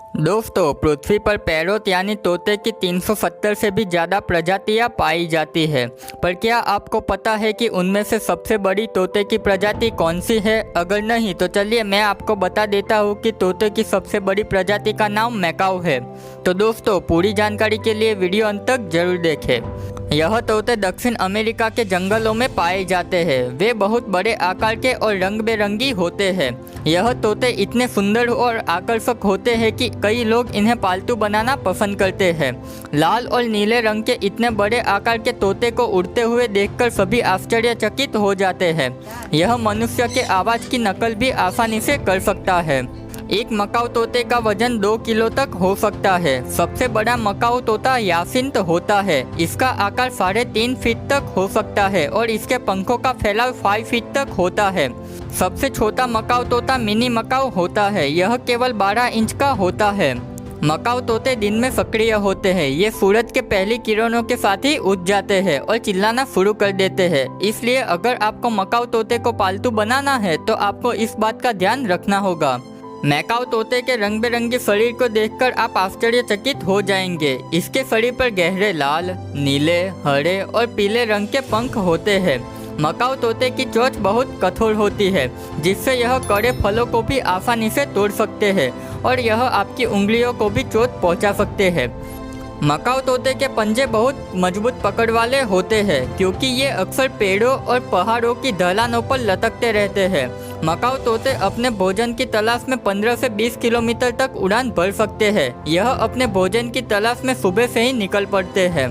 दोस्तों, पृथ्वी पर पैरोट यानी तोते की 370 से भी ज़्यादा प्रजातियां पाई जाती है। पर क्या आपको पता है कि उनमें से सबसे बड़ी तोते की प्रजाति कौन सी है? अगर नहीं तो चलिए मैं आपको बता देता हूँ कि तोते की सबसे बड़ी प्रजाति का नाम मैकाऊ है। तो दोस्तों, पूरी जानकारी के लिए वीडियो अंत तक जरूर देखें। यह तोते दक्षिण अमेरिका के जंगलों में पाए जाते हैं। वे बहुत बड़े आकार के और रंग बेरंगी होते हैं। यह तोते इतने सुंदर और आकर्षक होते हैं कि कई लोग इन्हें पालतू बनाना पसंद करते हैं। लाल और नीले रंग के इतने बड़े आकार के तोते को उड़ते हुए देखकर सभी आश्चर्यचकित हो जाते हैं। यह मनुष्य के आवाज़ की नकल भी आसानी से कर सकता है। एक मकाऊ तोते का वजन 2 किलो तक हो सकता है। सबसे बड़ा मकाऊ तोता यासिंत होता है। इसका आकार 3.5 फीट तक हो सकता है और इसके पंखों का फैलाव 5 फीट तक होता है। सबसे छोटा मकाऊ तोता मिनी मकाऊ होता है। यह केवल 12 इंच का होता है। मकाऊ तोते दिन में सक्रिय होते हैं। ये सूरज के पहली किरणों के साथ ही उठ जाते हैं और चिल्लाना शुरू कर देते हैं। इसलिए अगर आपको मकाऊ तोते को पालतू बनाना है तो आपको इस बात का ध्यान रखना होगा। मैकाऊ तोते के रंग बिरंगे शरीर को देखकर आप आश्चर्यचकित हो जाएंगे। इसके शरीर पर गहरे लाल, नीले, हरे और पीले रंग के पंख होते हैं। मकाऊ तोते की चोंच बहुत कठोर होती है, जिससे यह कड़े फलों को भी आसानी से तोड़ सकते हैं और यह आपकी उंगलियों को भी चोट पहुंचा सकते हैं। मकाऊ तोते के पंजे बहुत मजबूत पकड़ वाले होते हैं, क्योंकि ये अक्सर पेड़ों और पहाड़ों की ढलानों पर लटकते रहते हैं। मकाऊ तोते अपने भोजन की तलाश में 15 से 20 किलोमीटर तक उड़ान भर सकते हैं। यह अपने भोजन की तलाश में सुबह से ही निकल पड़ते हैं।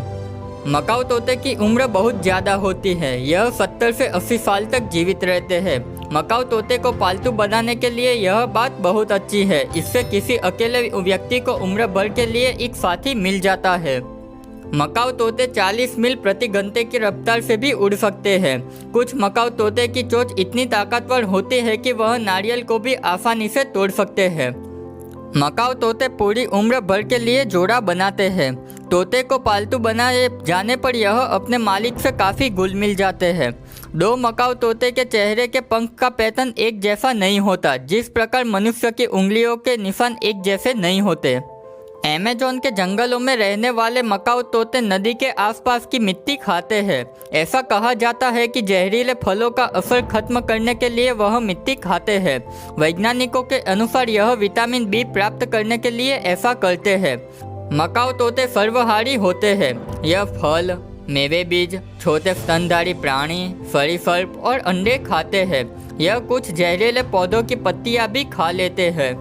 मकाऊ तोते की उम्र बहुत ज़्यादा होती है। यह 70 से 80 साल तक जीवित रहते हैं। मकाऊ तोते को पालतू बनाने के लिए यह बात बहुत अच्छी है। इससे किसी अकेले व्यक्ति को उम्र भर के लिए एक साथी मिल जाता है। मकाऊ तोते 40 मील प्रति घंटे की रफ्तार से भी उड़ सकते हैं। कुछ मकाऊ तोते की चोंच इतनी ताकतवर होती है कि वह नारियल को भी आसानी से तोड़ सकते हैं। मकाऊ तोते पूरी उम्र भर के लिए जोड़ा बनाते हैं। तोते को पालतू बनाए जाने पर यह अपने मालिक से काफ़ी घुल मिल जाते हैं। 2 मकाऊ तोते के चेहरे के पंख का पैटर्न एक जैसा नहीं होता, जिस प्रकार मनुष्य की उंगलियों के निशान एक जैसे नहीं होते। अमेज़न के जंगलों में रहने वाले मकाऊ तोते नदी के आसपास की मिट्टी खाते हैं। ऐसा कहा जाता है कि जहरीले फलों का असर खत्म करने के लिए वह मिट्टी खाते हैं। वैज्ञानिकों के अनुसार यह विटामिन बी प्राप्त करने के लिए ऐसा करते हैं। मकाऊ तोते सर्वहारी होते हैं। यह फल, मेवे, बीज, छोटे स्तनधारी प्राणी, सरीसृप और अंडे खाते हैं। यह कुछ जहरीले पौधों की पत्तियां भी खा लेते हैं।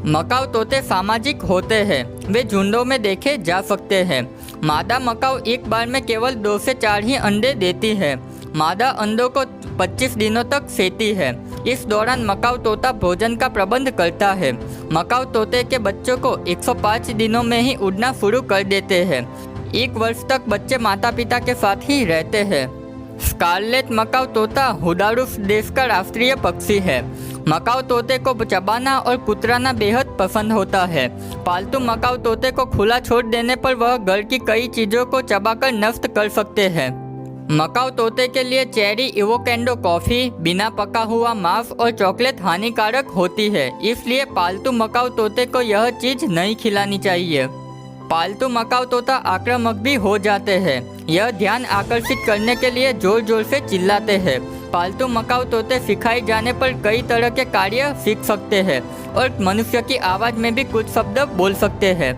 मकाऊ तोते सामाजिक होते हैं। वे झुंडों में देखे जा सकते हैं। मादा मकाऊ एक बार में केवल 2 से 4 ही अंडे देती है। मादा अंडों को 25 दिनों तक सेती है। इस दौरान मकाऊ तोता भोजन का प्रबंध करता है। मकाऊ तोते के बच्चों को 105 दिनों में ही उड़ना शुरू कर देते हैं। 1 वर्ष तक बच्चे माता पिता के साथ ही रहते हैं। स्कारलेट मकाऊ तोता हुडारुस देश का राष्ट्रीय पक्षी है। मकाऊ तोते को चबाना और कुतराना बेहद पसंद होता है। पालतू मकाऊ तोते को खुला छोड़ देने पर वह घर की कई चीज़ों को चबाकर नष्ट कर सकते हैं। मकाऊ तोते के लिए चेरी एवोकेडो कॉफ़ी, बिना पका हुआ मांस और चॉकलेट हानिकारक होती है। इसलिए पालतू मकाऊ तोते को यह चीज़ नहीं खिलानी चाहिए। पालतू मकाऊ तोता आक्रामक भी हो जाते हैं। यह ध्यान आकर्षित करने के लिए जोर जोर से चिल्लाते हैं। पालतू मकाऊ तोते सिखाए जाने पर कई तरह के कार्य सीख सकते हैं और मनुष्य की आवाज़ में भी कुछ शब्द बोल सकते हैं।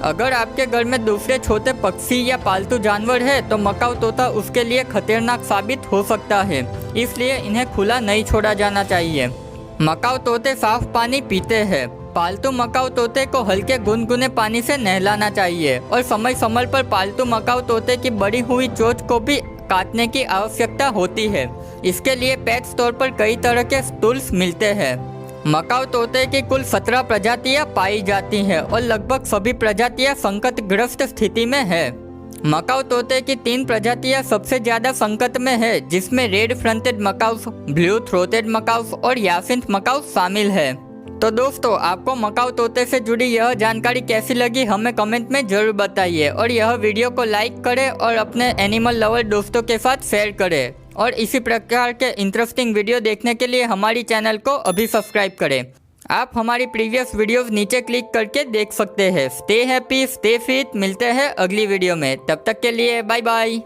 अगर आपके घर में दूसरे छोटे पक्षी या पालतू जानवर है तो मकाऊ तोता उसके लिए खतरनाक साबित हो सकता है। इसलिए इन्हें खुला नहीं छोड़ा जाना चाहिए। मकाऊ तोते साफ पानी पीते हैं। पालतू मकाऊ तोते को हल्के गुनगुने पानी से नहलाना चाहिए और समय समय पर पालतू मकाऊ तोते की बड़ी हुई चोंच को भी काटने की आवश्यकता होती है। इसके लिए पेट स्टोर पर कई तरह के टूल्स मिलते हैं। मकाऊ तोते की कुल 17 प्रजातियां पाई जाती हैं और लगभग सभी प्रजातियां संकटग्रस्त स्थिति में है। मकाऊ तोते की 3 प्रजातियां सबसे ज़्यादा संकट में है, जिसमें red fronted macaws, blue throated macaws और यासिंथ मकाउस शामिल है। तो दोस्तों, आपको मकाऊ तोते से जुड़ी यह जानकारी कैसी लगी हमें कमेंट में ज़रूर बताइए और यह वीडियो को लाइक करें और अपने एनिमल लवर दोस्तों के साथ शेयर करें। और इसी प्रकार के इंटरेस्टिंग वीडियो देखने के लिए हमारी चैनल को अभी सब्सक्राइब करें। आप हमारी प्रीवियस वीडियोस नीचे क्लिक करके देख सकते हैं। Stay happy, stay fit. मिलते हैं अगली वीडियो में, तब तक के लिए बाय बाय।